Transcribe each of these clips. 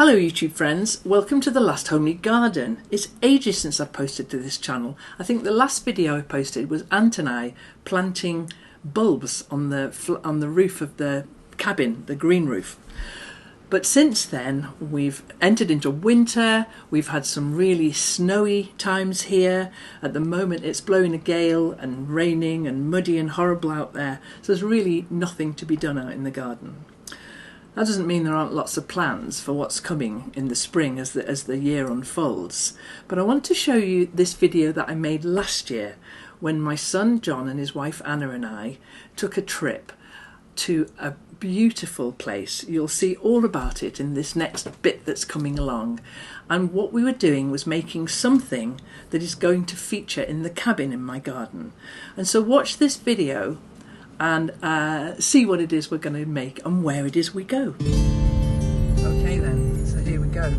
Hello YouTube friends, welcome to the last homely garden. It's ages since I've posted to this channel. I think the last video I posted was Ant and I planting bulbs on the roof of the cabin, the green roof. But since then we've entered into winter, we've had some really snowy times here. At the moment it's blowing a gale and raining and muddy and horrible out there, so there's really nothing to be done out in the garden. That doesn't mean there aren't lots of plans for what's coming in the spring as the year unfolds. But I want to show you this video that I made last year when my son John and his wife Anna and I took a trip to a beautiful place. You'll see all about it in this next bit that's coming along. And what we were doing was making something that is going to feature in the cabin in my garden. And so watch this video and see what it is we're going to make and where it is we go. Okay then, so here we go.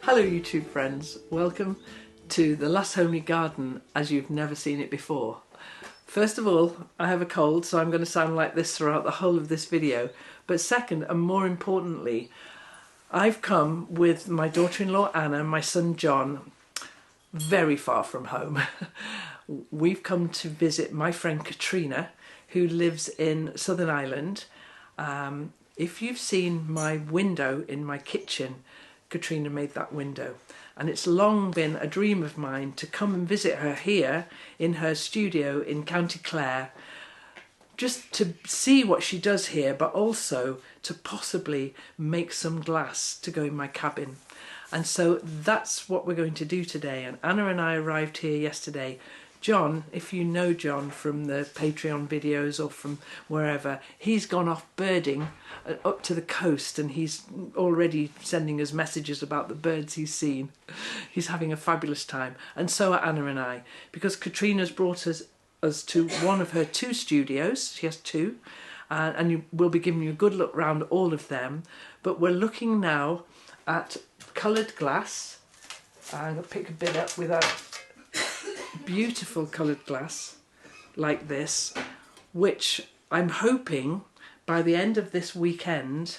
Hello YouTube friends, welcome to the last homely garden as you've never seen it before. First of all, I have a cold, so I'm going to sound like this throughout the whole of this video. But second, and more importantly, I've come with my daughter-in-law Anna and my son John very far from home. We've come to visit my friend Kathryna, who lives in Southern Ireland. If you've seen my window in my kitchen, Kathryna made that window, and it's long been a dream of mine to come and visit her here in her studio in County Clare, just to see what she does here, but also to possibly make some glass to go in my cabin. And so that's what we're going to do today. And Anna and I arrived here yesterday. John, if you know John from the Patreon videos or from wherever, he's gone off birding up to the coast, and he's already sending us messages about the birds he's seen. He's having a fabulous time, and so are Anna and I, because Kathryna's brought us to one of her two studios. She has two, and we'll be giving you a good look round all of them. But we're looking now at coloured glass. I'm going to pick a bit up with our beautiful coloured glass like this, which I'm hoping by the end of this weekend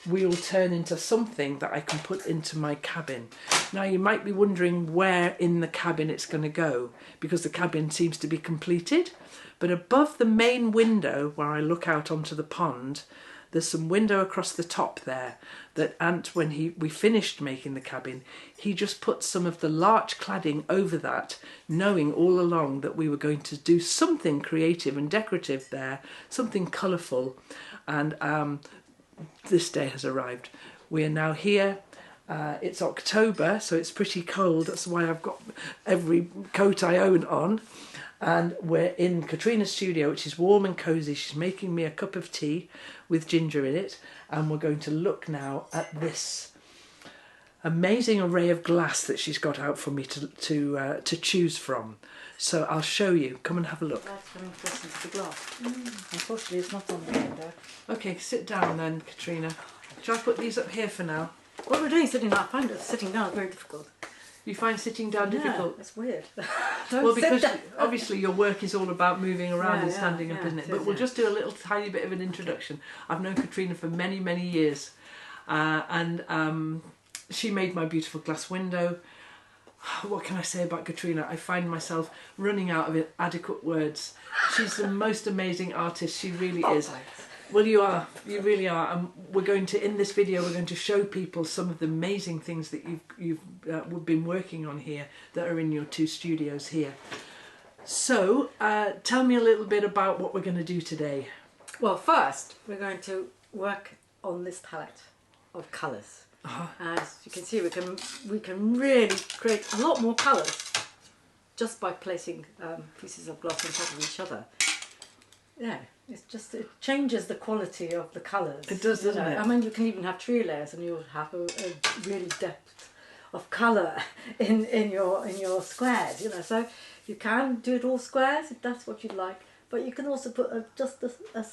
will turn into something that I can put into my cabin. Now you might be wondering where in the cabin it's going to go, because the cabin seems to be completed, but above the main window where I look out onto the pond, there's some window across the top there that Ant, when we finished making the cabin, he just put some of the larch cladding over that, knowing all along that we were going to do something creative and decorative there, something colourful. And this day has arrived. We are now here. It's October, so it's pretty cold. That's why I've got every coat I own on. And we're in Kathryna's studio, which is warm and cosy. She's making me a cup of tea with ginger in it, and we're going to look now at this amazing array of glass that she's got out for me to choose from. So I'll show you. Come and have a look. That's coming first into the glass. Unfortunately, it's not on the window. Okay, sit down then, Kathryna. Shall I put these up here for now? What we're doing is sitting down. I find that sitting down is very difficult. You find sitting down difficult? Yeah, it's weird. Well, because obviously your work is all about moving around and standing up, yeah, isn't it? But we'll just do a little tiny bit of an introduction. I've known Kathryna for many, many years. And she made my beautiful glass window. What can I say about Kathryna? I find myself running out of adequate words. She's the most amazing artist. She really is. Thanks. Well, you are. You really are. And we're going to, in this video, we're going to show people some of the amazing things that you've been working on here that are in your two studios here. So, tell me a little bit about what we're going to do today. Well, first we're going to work on this palette of colours. As you can see, we can really create a lot more colours just by placing pieces of glass on top of each other. Yeah, it changes the quality of the colours. It does, doesn't it? I mean, you can even have 3 layers, and you'll have a really depth of colour in your squares. You know, so you can do it all squares if that's what you'd like, but you can also put just a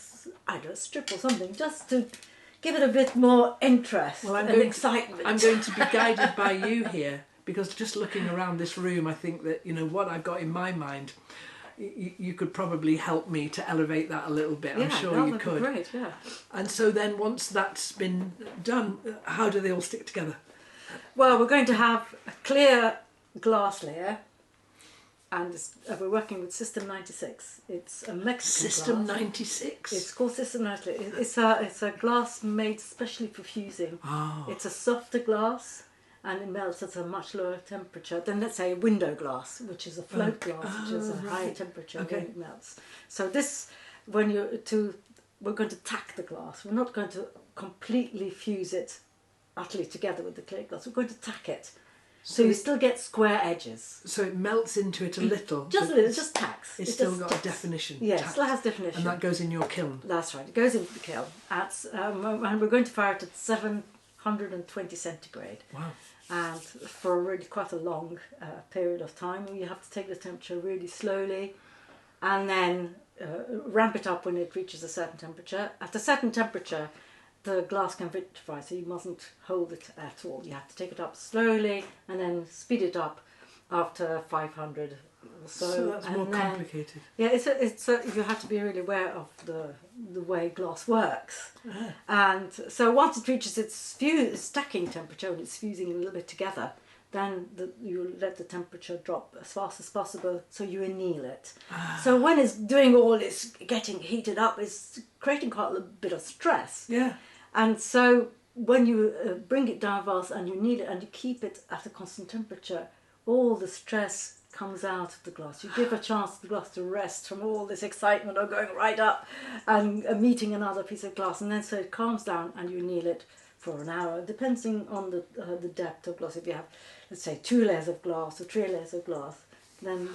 strip or something just to give it a bit more interest and excitement. I'm going to be guided by you here, because just looking around this room, I think that, you know, what I've got in my mind, you could probably help me to elevate that a little bit. I'm sure you could. Great, yeah. And so then once that's been done, how do they all stick together? Well, we're going to have a clear glass layer, and we're working with System 96. It's a Mexican System glass. 96? It's called System 96. It's a glass made specially for fusing. Oh. It's a softer glass, and it melts at a much lower temperature than, let's say, a window glass, which is a float glass, which is a higher temperature when it melts. So this, we're going to tack the glass. We're not going to completely fuse it utterly together with the clear glass. We're going to tack it. So you still get square edges. So it melts into it a little. Just a little, it just tacks. It's still got a definition. Yes, it still has definition. And that goes in your kiln. That's right, it goes into the kiln. And we're going to fire it at 720 centigrade. Wow. And for really quite a long period of time, you have to take the temperature really slowly and then ramp it up when it reaches a certain temperature. At a certain temperature, the glass can vitrify, so you mustn't hold it at all. You have to take it up slowly and then speed it up after 500 or so. So that's more complicated. Yeah, you have to be really aware of the way glass works. And so once it reaches its stacking temperature and it's fusing a little bit together, then you let the temperature drop as fast as possible, so you anneal it. So when it's doing all this, getting heated up, it's creating quite a bit of stress. Yeah. And so when you bring it down fast and you anneal it and you keep it at a constant temperature, all the stress comes out of the glass. You give a chance to the glass to rest from all this excitement of going right up and meeting another piece of glass, and then so it calms down and you anneal it for an hour, depending on the depth of glass. If you have, let's say, 2 layers of glass or 3 layers of glass, then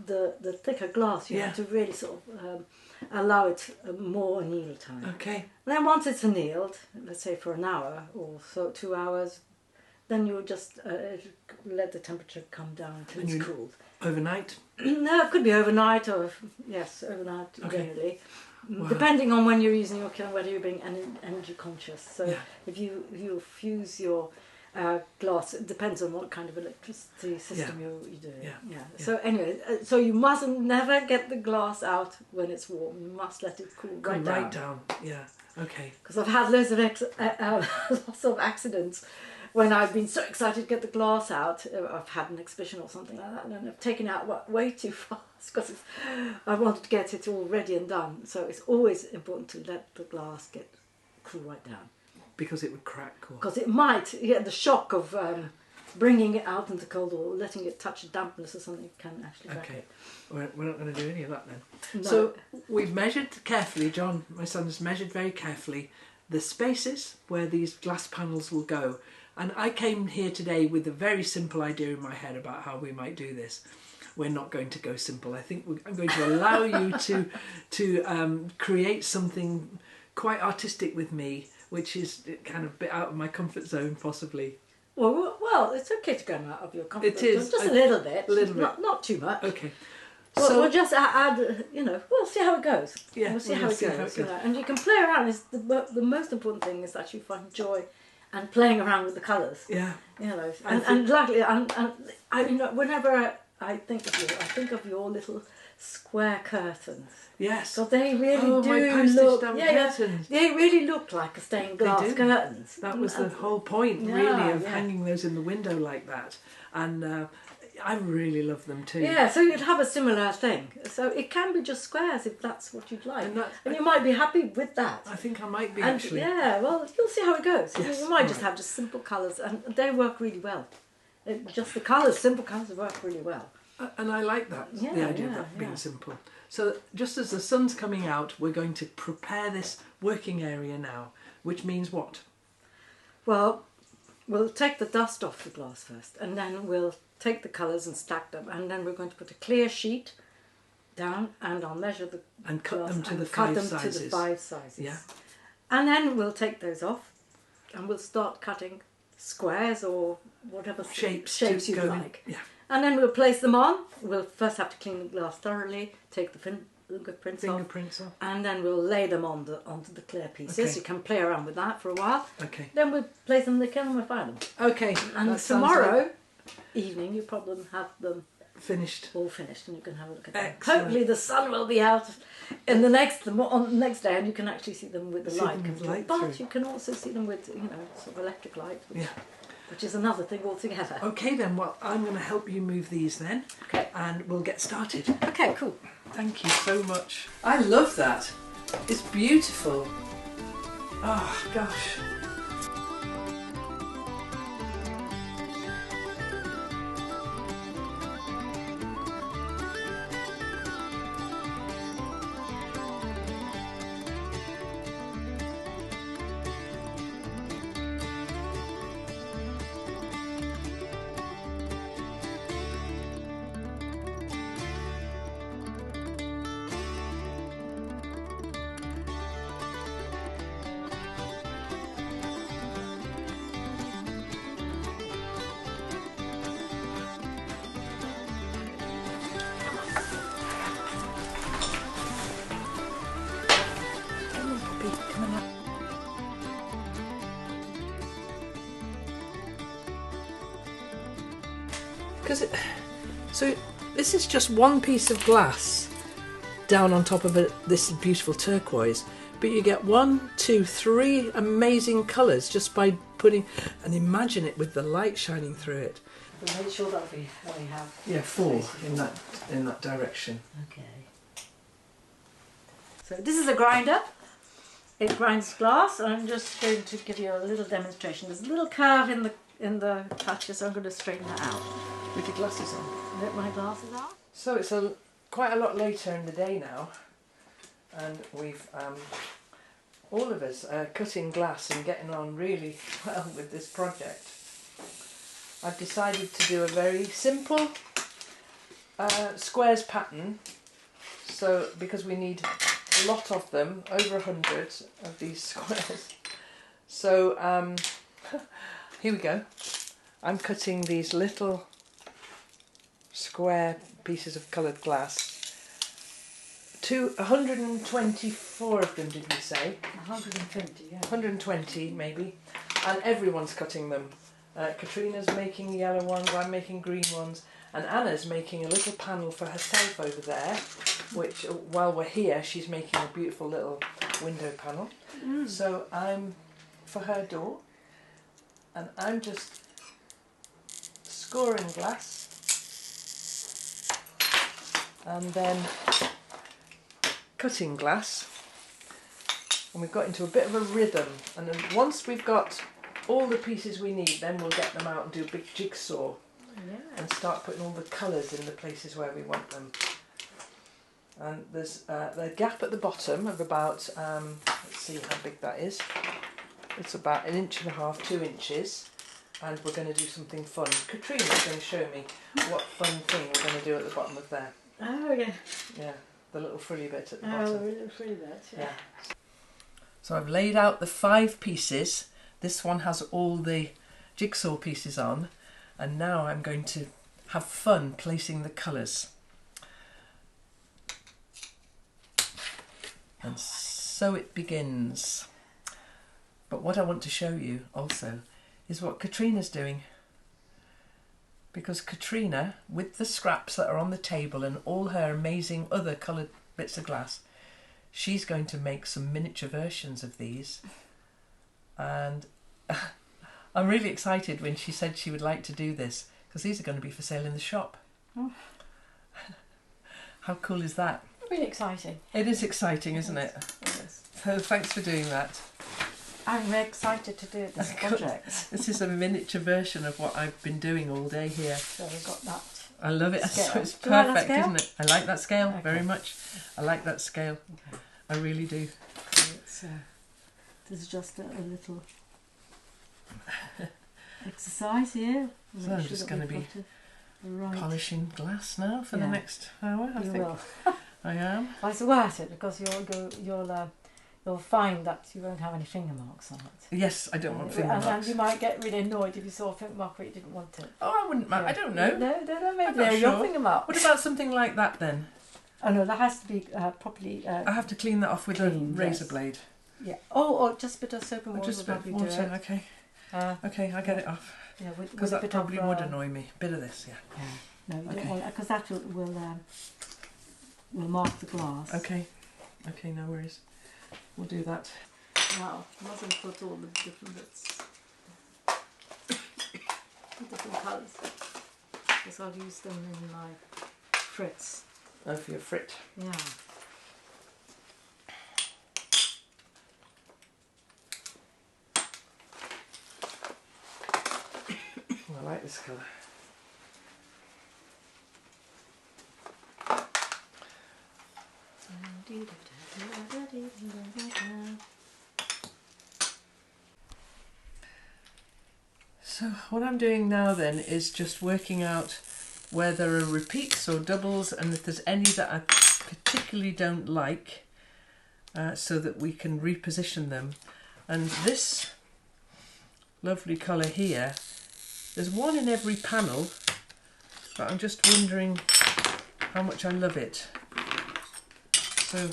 the thicker glass, you have to really sort of allow it more anneal time. Okay. And then once it's annealed, let's say for an hour or so, 2 hours, then you just let the temperature come down until it's cooled. Overnight? No, it could be overnight, or overnight generally. Wow. Depending on when you're using your kiln, whether you're being energy conscious. So if you fuse your glass, it depends on what kind of electricity system you're doing. Yeah. So anyway, so you mustn't never get the glass out when it's warm. You must let it cool right down. Yeah. Okay. Because I've had lots of accidents when I've been so excited to get the glass out. I've had an exhibition or something like that, and I've taken it out way too fast because I wanted to get it all ready and done. So it's always important to let the glass get cool right down. Because it would crack? Because it might, the shock of bringing it out into the cold or letting it touch dampness or something can actually crack it. We're not going to do any of that then. No. So we've measured carefully, John, my son, has measured very carefully the spaces where these glass panels will go. And I came here today with a very simple idea in my head about how we might do this. We're not going to go simple. I think I'm going to allow you to create something quite artistic with me, which is kind of a bit out of my comfort zone, possibly. Well, it's okay to go out of your comfort zone. It is. Just a little bit. A little bit. Not too much. Okay. We'll just add, we'll see how it goes. Yeah, we'll see how it goes. And you can play around. The most important thing is that you find joy and playing around with the colours. Yeah. And luckily, whenever I think of your little square curtains. Yes. So they really do my postage look. stamp curtains. They really look like stained glass curtains. That was the whole point, really, of hanging those in the window like that. And I really love them too. Yeah, so you'd have a similar thing. So it can be just squares if that's what you'd like. And you might be happy with that. I think I might be, actually. Yeah, well, you'll see how it goes. Yes, you might just have just simple colours, and they work really well. Just the colours, simple colours work really well. And I like that, the idea of that being simple. So just as the sun's coming out, we're going to prepare this working area now, which means what? Well, we'll take the dust off the glass first, and then we'll take the colours and stack them, and then we're going to put a clear sheet down, and I'll measure the and cut glass them to and the cut 5 them sizes. to the 5 sizes. Yeah. And then we'll take those off, and we'll start cutting squares or whatever shapes you like. Yeah. And then we'll place them on. We'll first have to clean the glass thoroughly, take the fingerprints off, and then we'll lay them onto the clear pieces. Okay. You can play around with that for a while. Okay. Then we'll place them in the kiln and we'll fire them. Okay. And tomorrow evening you probably have them all finished, and you can have a look at them. Excellent. Hopefully the sun will be out on the next day, and you can actually see them with the light coming through. But you can also see them with sort of electric light. Which is another thing altogether. Okay then, well, I'm going to help you move these then. Okay. And we'll get started. Okay, cool. Thank you so much. I love that. It's beautiful. Oh, gosh. So this is just one piece of glass down on top of this beautiful turquoise, but you get 1, 2, 3 amazing colours just by putting, and imagine it with the light shining through it. We'll make sure that we have 4 in that direction. Okay. So this is a grinder. It grinds glass, and I'm just going to give you a little demonstration. There's a little curve in the touches, so I'm going to straighten that out. With your glasses on. Let my glasses on. So it's quite a lot later in the day now, and we've all of us are cutting glass and getting on really well with this project. I've decided to do a very simple squares pattern, so because we need a lot of them, over 100 of these squares. So here we go. I'm cutting these little square pieces of coloured glass. 124 of them, did we say? 120, yeah. 120 maybe, and everyone's cutting them. Kathryna's making yellow ones, I'm making green ones, and Anna's making a little panel for herself over there, which while we're here she's making a beautiful little window panel. So I'm for her door, and I'm just scoring glass and then cutting glass, and we've got into a bit of a rhythm, and then once we've got all the pieces we need, then we'll get them out and do a big jigsaw and start putting all the colours in the places where we want them. And there's the gap at the bottom of about, let's see how big that is, it's about 1.5 inches, 2 inches, and we're going to do something fun. Kathryna's going to show me what fun thing we're going to do at the bottom of there. Oh, yeah. Yeah, the little frilly bit at the bottom. Oh, the little frilly bit, yeah. So I've laid out the 5 pieces. This one has all the jigsaw pieces on, and now I'm going to have fun placing the colours. And so it begins. But what I want to show you also is what Kathryna's doing. Because Kathryna, with the scraps that are on the table and all her amazing other coloured bits of glass, she's going to make some miniature versions of these. And I'm really excited when she said she would like to do this, because these are going to be for sale in the shop. Oh. How cool is that? Really exciting. It is exciting, isn't it? It is. So thanks for doing that. I'm very excited to do this project. This is a miniature version of what I've been doing all day here. So we've got that. I love it. Scale. So it's Do you like that perfect, scale? isn't it? I like that scale very Okay. much. I like that scale. Okay. I really do. So it's, this is just a little exercise here. So I'm just going to be polishing glass now for the next hour. I think will. I am. Well, it's worth it because you'll find that you won't have any finger marks on it. Yes, I don't want finger And marks. you might get really annoyed if you saw a finger mark where you didn't want it. Oh, I wouldn't mind. I don't know. No, maybe I'm not they're your sure. finger marks. What about something like that then? Oh no, that has to be properly. I have to clean that off with clean, a razor yes. blade. Yeah. Or just a bit of soap and water. Just a bit will of probably water. do it. Okay. Okay, I get it off. Yeah, Because that probably would annoy me. Bit of this, yeah. No, you Okay. don't want because that will mark the glass. Okay. Okay, no worries. We'll do that. Now, I mustn't put all the different bits, different colours, because I'll use them in my frits. Oh, for your frit. Yeah. Oh, I like this colour. So what I'm doing now then is just working out where there are repeats or doubles and if there's any that I particularly don't like, so that we can reposition them. And this lovely colour here, there's one in every panel, but I'm just wondering how much I love it. So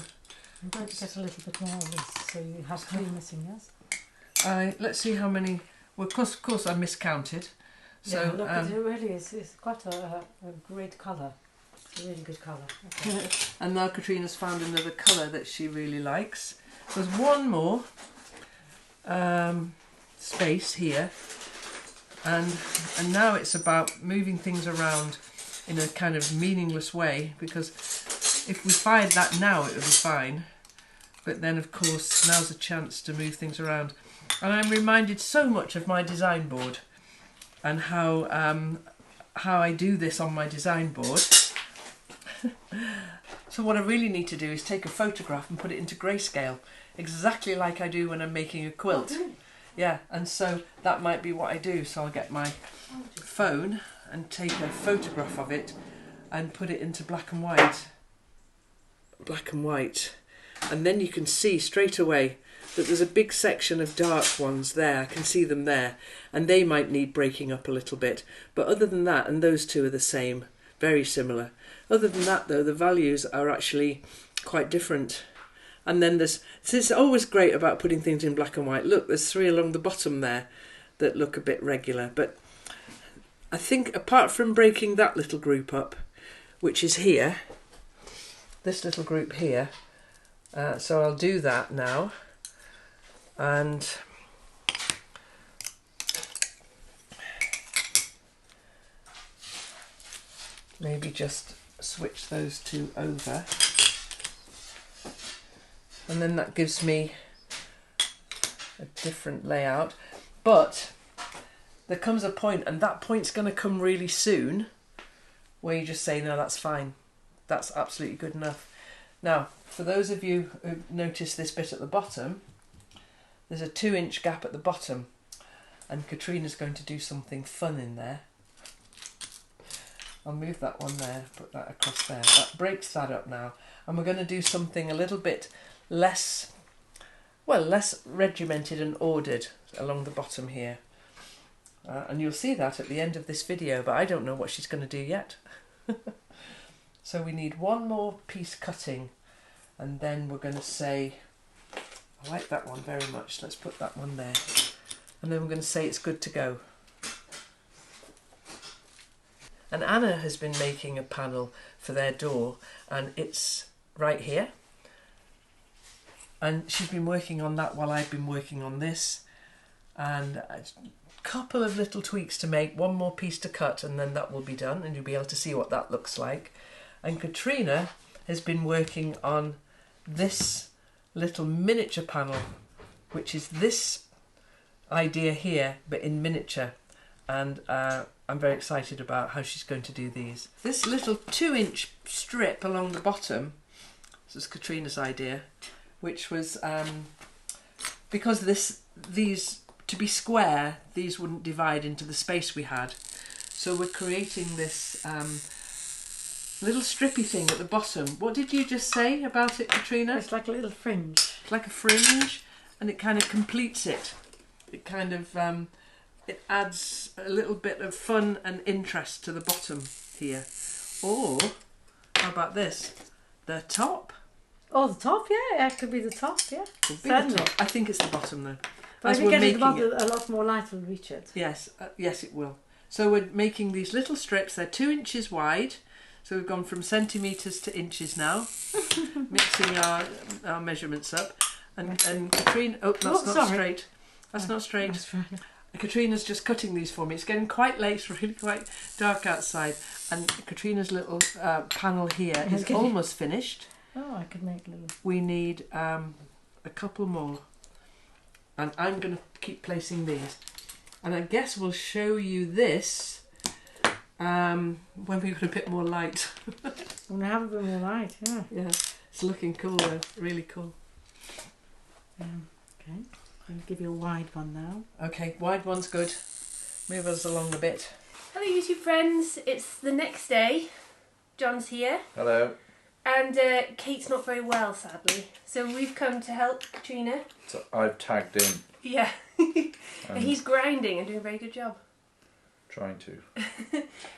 I'm going to get a little bit more of this, so you have 3 missing, yes? let's see how many. Well, of course I miscounted. So yeah, look, it really is. It's quite a great colour. It's a really good colour. Okay. and now Kathryna's found another colour that she really likes. There's one more space here, and now it's about moving things around in a kind of meaningless way, because if we fired that now it would be fine, but then of course now's a chance to move things around. And I'm reminded so much of my design board and how I do this on my design board. So what I really need to do is take a photograph and put it into grayscale, exactly like I do when I'm making a quilt. Oh, really? Yeah, and so that might be what I do. So I'll get my phone and take a photograph of it and put it into black and white. Black and white. And then you can see straight away that there's a big section of dark ones there. I can see them there, and they might need breaking up a little bit. But other than that, and those two are the same, very similar. Other than that though, the values are actually quite different. And then it's always great about putting things in black and white. Look, there's 3 along the bottom there that look a bit regular. But I think apart from breaking that little group up, which is here, this little group here, so I'll do that now. And maybe just switch those two over, and then that gives me a different layout. But there comes a point, and that point's going to come really soon, where you just say, no, that's fine, that's absolutely good enough. Now, for those of you who noticed this bit at the bottom, there's a 2-inch gap at the bottom, and Kathryna's going to do something fun in there. I'll move that one there, put that across there. That breaks that up now, and we're going to do something a little bit less regimented and ordered along the bottom here. And you'll see that at the end of this video, but I don't know what she's going to do yet. So we need one more piece cutting, And then we're going to say, I like that one very much, let's put that one there. And then we're going to say it's good to go. And Anna has been making a panel for their door, and it's right here. And she's been working on that while I've been working on this. And a couple of little tweaks to make, one more piece to cut, and then that will be done, and you'll be able to see what that looks like. And Kathryna has been working on this little miniature panel, which is this idea here, but in miniature. And I'm very excited about how she's going to do these. This little 2-inch strip along the bottom, this is Kathryna's idea, which was because these to be square, these wouldn't divide into the space we had. So we're creating this little strippy thing at the bottom. What did you just say about it, Kathryna? It's like a little fringe. It's like a fringe, and it kind of completes it. It kind of it adds a little bit of fun and interest to the bottom here. Or how about this? The top. Oh, the top, yeah, it could be the top, yeah. Could be the top. I think it's the bottom though. But if you get it above, a lot more light will reach it. Yes, yes it will. So we're making these little strips. They're 2 inches wide. So we've gone from centimetres to inches now, mixing our measurements up. And Kathryna, oh, that's not straight. That's not straight. That's right. Kathryna's just cutting these for me. It's getting quite late, it's really quite dark outside. And Kathryna's little panel here is almost finished. Oh, I could make a little. We need a couple more. And I'm going to keep placing these. And I guess we'll show you this when we've got a bit more light. When we have a bit more light, yeah. Yeah, it's looking cool though, really cool. Okay, I'll give you a wide one now. Okay, wide one's good. Move us along a bit. Hello YouTube friends, it's the next day. John's here. Hello. And Kate's not very well, sadly. So we've come to help Kathryna. So I've tagged in. Yeah. And he's grinding and doing a very good job. Trying to.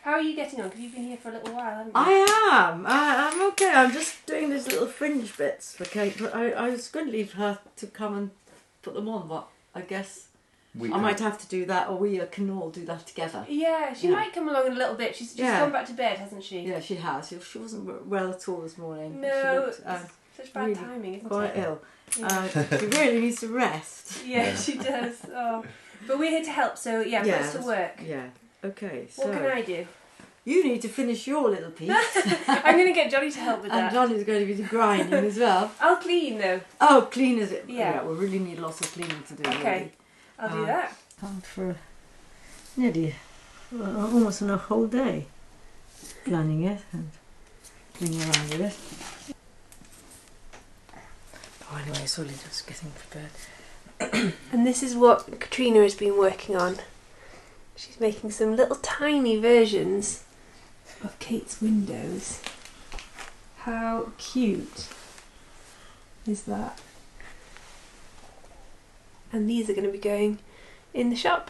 How are you getting on? Because you've been here for a little while, haven't you? I am. I'm okay. I'm just doing these little fringe bits for Kate. But I was going to leave her to come and put them on, but I guess I might have to do that, or we can all do that together. Yeah, she might come along in a little bit. She's just gone back to bed, hasn't she? Yeah, she has. She wasn't well at all this morning. No, she looked, such bad really timing, isn't quite it? ill. Yeah. She really needs to rest. Yeah, she does. Oh. But we're here to help, so yeah, put us to work. Yeah. Okay, so What can I do? you need to finish your little piece. I'm going to get Johnny to help with that. And Johnny's going to be grinding as well. I'll clean though. Oh, clean is it? Yeah. We really need lots of cleaning to do. Okay, Really. I'll do that. Hard for nearly almost a whole day planning it and playing around with it. Oh, anyway, it's only just getting prepared. And this is what Kathryna has been working on. She's making some little tiny versions of Kate's windows. How cute is that? And these are going to be going in the shop.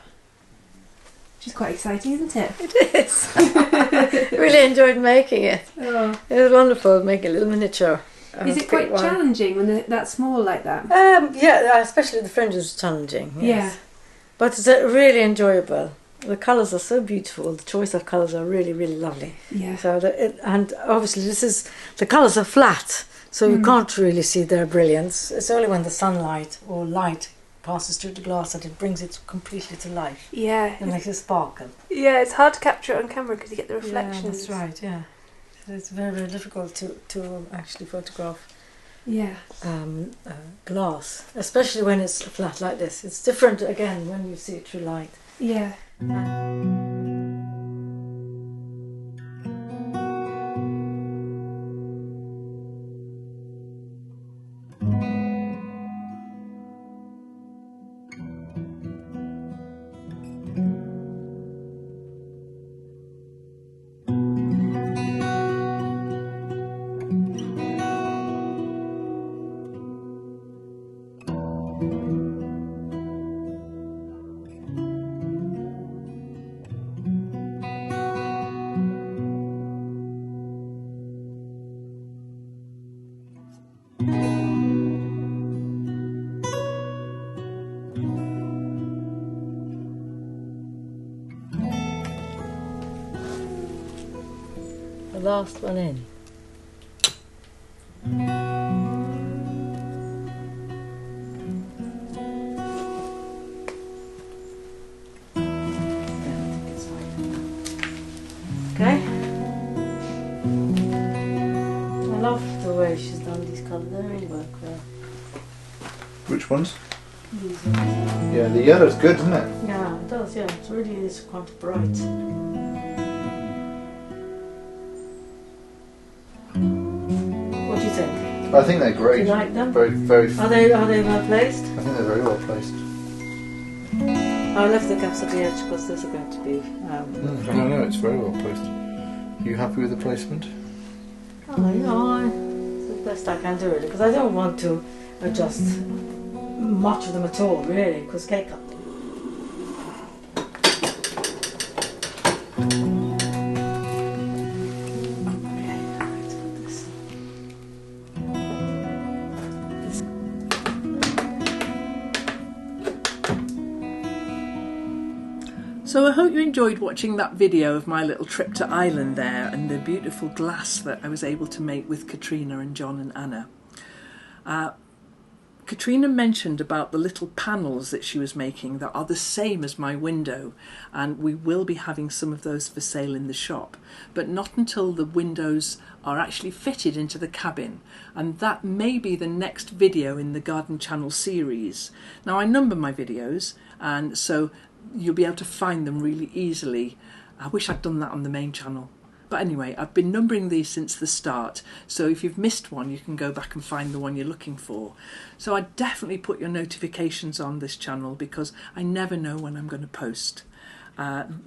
Which is quite exciting, isn't it? It is. Really enjoyed making it. Oh. It was wonderful making a little miniature. Is it quite challenging when they're that small like that? Yeah, especially the fringes are challenging. Yes. Yeah. But it's really enjoyable. The colours are so beautiful. The choice of colours are really, really lovely. Yeah. So and obviously the colours are flat, so you can't really see their brilliance. It's only when the sunlight or light passes through the glass that it brings it completely to life. Yeah. It makes it sparkle. Yeah, it's hard to capture it on camera because you get the reflections. Yeah, that's right. Yeah. So it's very, very difficult to actually photograph. Yeah. Glass, especially when it's flat like this. It's different again when you see it through light. Yeah. last one in. Okay. I love the way she's done these colouring work there. Which ones? These Yeah, the yellow's good, isn't it? yeah, it does, yeah. It really is quite bright. What do you think? I think they're great. Do you like them? Very. Are they well placed? I think they're very well placed. I left the gaps at the edge because those are going to be. No, it's very well placed. Are you happy with the placement? Oh, you know, it's the best I can do really, because I don't want to adjust much of them at all, really, because cake up. Okay, let's put this. So I hope you enjoyed watching that video of my little trip to Ireland there and the beautiful glass that I was able to make with Kathryna and John and Anna. Kathryna mentioned about the little panels that she was making that are the same as my window, and we will be having some of those for sale in the shop, but not until the windows are actually fitted into the cabin, and that may be the next video in the Garden Channel series. Now I number my videos, and so you'll be able to find them really easily. I wish I'd done that on the main channel. But anyway, I've been numbering these since the start, so if you've missed one, you can go back and find the one you're looking for. So I definitely put your notifications on this channel because I never know when I'm going to post.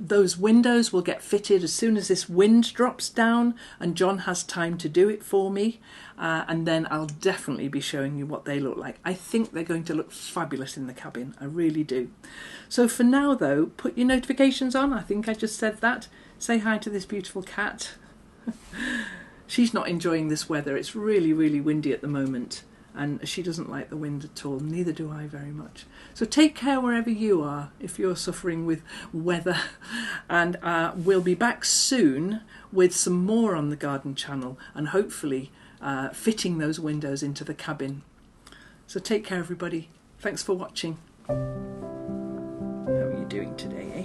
Those windows will get fitted as soon as this wind drops down and John has time to do it for me, and then I'll definitely be showing you what they look like. I think they're going to look fabulous in the cabin, I really do. So for now though, put your notifications on. I think I just said that. Say hi to this beautiful cat. She's not enjoying this weather. It's really, really windy at the moment, and she doesn't like the wind at all. Neither do I very much. So take care wherever you are if you're suffering with weather, and we'll be back soon with some more on the Garden Channel and hopefully fitting those windows into the cabin. So take care everybody. Thanks for watching. How are you doing today, eh?